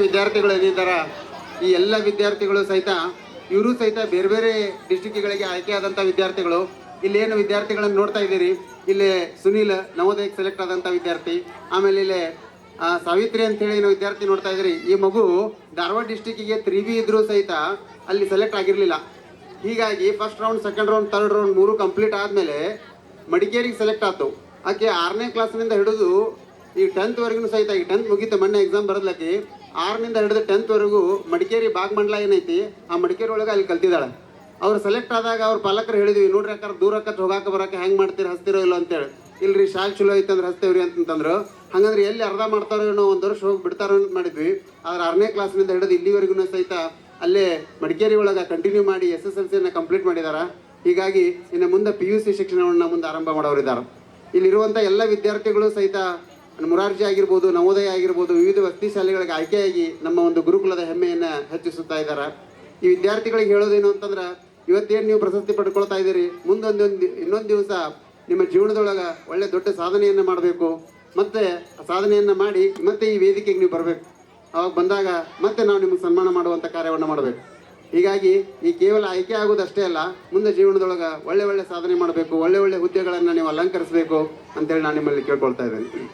ವಿದ್ಯಾರ್ಥಿಗಳು ಏನಿದ್ದಾರ ಈ ಎಲ್ಲ ವಿದ್ಯಾರ್ಥಿಗಳು ಸಹಿತ ಇವರು ಸಹಿತ ಬೇರೆ ಬೇರೆ ಡಿಸ್ಟಿಕ್ಗಳಿಗೆ ಆಯ್ಕೆಯಾದಂಥ ವಿದ್ಯಾರ್ಥಿಗಳು. ಇಲ್ಲೇನು ವಿದ್ಯಾರ್ಥಿಗಳನ್ನು ನೋಡ್ತಾ ಇದ್ದೀರಿ, ಇಲ್ಲಿ ಸುನೀಲ್ ನವೋದಯಕ್ಕೆ ಸೆಲೆಕ್ಟ್ ಆದಂಥ ವಿದ್ಯಾರ್ಥಿ, ಆಮೇಲೆ ಇಲ್ಲಿ ಸಾವಿತ್ರಿ ಅಂತೇಳಿ ಏನೋ ವಿದ್ಯಾರ್ಥಿ ನೋಡ್ತಾ ಇದ್ದೀರಿ. ಈ ಮಗು ಧಾರವಾಡ ಡಿಸ್ಟಿಕ್ಕಿಗೆ 3B ಇದ್ರೂ ಸಹಿತ ಅಲ್ಲಿ ಸೆಲೆಕ್ಟ್ ಆಗಿರಲಿಲ್ಲ. ಹೀಗಾಗಿ first round, second round, third round 3 complete ಆದಮೇಲೆ ಮಡಿಕೇರಿಗೆ ಸೆಲೆಕ್ಟ್ ಆಯ್ತು. ಆಕೆ 6ನೇ ಕ್ಲಾಸ್ನಿಂದ ಹಿಡಿದು ಈ 10th ಸಹಿತ, ಈ 10th ಮುಗೀತು ಮೊನ್ನೆ ಎಕ್ಸಾಮ್ ಬರೋದ್ಲಕ್ಕೆ, 6ನಿಂದ ಹಿಡಿದು 10th ಮಡಿಕೇರಿ ಬಾಗ್ಮಂಡ್ಲ ಏನೈತಿ ಆ ಮಡಿಕೇರಿ ಒಳಗೆ ಅಲ್ಲಿ ಕಲ್ತಿದ್ದಾಳೆ. ಅವ್ರು ಸೆಲೆಕ್ಟ್ ಆದಾಗ ಅವ್ರ ಪಾಲಕರು ಹೇಳಿದ್ವಿ, ನೋಡ್ರಿ ಅಕ್ಕ ದೂರಕ್ಕೆ ಹೋಗಾಕ ಬರೋಕೆ ಹೆಂಗೆ ಮಾಡ್ತೀರಿ, ಹಸ್ತಿರೋ ಇಲ್ಲ ಅಂತೇಳಿ. ಇಲ್ರಿ ಶಾಲೆ ಚಲೋ ಐತಂದ್ರೆ ಹಸ್ತೇವ್ರಿ ಅಂತಂದ್ರು. ಹಂಗಂದ್ರೆ ಎಲ್ಲಿ ಅರ್ಧ ಮಾಡ್ತಾರೋ ಏನೋ, 1 ವರ್ಷ ಹೋಗಿ ಬಿಡ್ತಾರೋ ಅಂತ ಮಾಡಿದ್ವಿ. ಆದ್ರೆ 6ನೇ ಕ್ಲಾಸ್ನಿಂದ ಹಿಡಿದು ಇಲ್ಲಿವರೆಗೂ ಸಹಿತ ಅಲ್ಲೇ ಮಡಿಕೇರಿ ಒಳಗೆ ಕಂಟಿನ್ಯೂ ಮಾಡಿ SSLCಯನ್ನು ಕಂಪ್ಲೀಟ್ ಮಾಡಿದ್ದಾರೆ. ಹೀಗಾಗಿ ಇನ್ನು ಮುಂದೆ PUC ಶಿಕ್ಷಣವನ್ನು ಮುಂದೆ ಆರಂಭ ಮಾಡೋರಿದ್ದಾರೆ. ಇಲ್ಲಿರುವಂಥ ಎಲ್ಲ ವಿದ್ಯಾರ್ಥಿಗಳು ಸಹಿತ ಮುರಾರ್ಜಿ ಆಗಿರ್ಬೋದು, ನವೋದಯ ಆಗಿರ್ಬೋದು, ವಿವಿಧ ವಸತಿ ಶಾಲೆಗಳಿಗೆ ಆಯ್ಕೆಯಾಗಿ ನಮ್ಮ ಒಂದು ಗುರುಕುಲದ ಹೆಮ್ಮೆಯನ್ನು ಹೆಚ್ಚಿಸುತ್ತಾ ಇದ್ದಾರೆ. ಈ ವಿದ್ಯಾರ್ಥಿಗಳಿಗೆ ಹೇಳೋದೇನು ಅಂತಂದ್ರೆ, ಇವತ್ತೇನು ನೀವು ಪ್ರಶಸ್ತಿ ಪಡ್ಕೊಳ್ತಾ ಇದ್ದೀರಿ, ಇನ್ನೊಂದು ದಿವಸ ನಿಮ್ಮ ಜೀವನದೊಳಗೆ ಒಳ್ಳೆ ದೊಡ್ಡ ಸಾಧನೆಯನ್ನು ಮಾಡಬೇಕು. ಮತ್ತೆ ಸಾಧನೆಯನ್ನು ಮಾಡಿ ಮತ್ತೆ ಈ ವೇದಿಕೆಗೆ ನೀವು ಬರಬೇಕು. ಅವಾಗ ಬಂದಾಗ ಮತ್ತೆ ನಾವು ನಿಮಗೆ ಸನ್ಮಾನ ಮಾಡುವಂಥ ಕಾರ್ಯವನ್ನು ಮಾಡಬೇಕು. ಹೀಗಾಗಿ ಈ ಕೇವಲ ಆಯ್ಕೆ ಆಗೋದಷ್ಟೇ ಅಲ್ಲ, ಮುಂದೆ ಜೀವನದೊಳಗೆ ಒಳ್ಳೆ ಸಾಧನೆ ಮಾಡಬೇಕು, ಒಳ್ಳೆ ಹುದ್ದೆಗಳನ್ನು ನೀವು ಅಲಂಕರಿಸಬೇಕು ಅಂತೇಳಿ ನಾನು ನಿಮ್ಮಲ್ಲಿ ಕೇಳ್ಕೊಳ್ತಾ ಇದ್ದೇನೆ.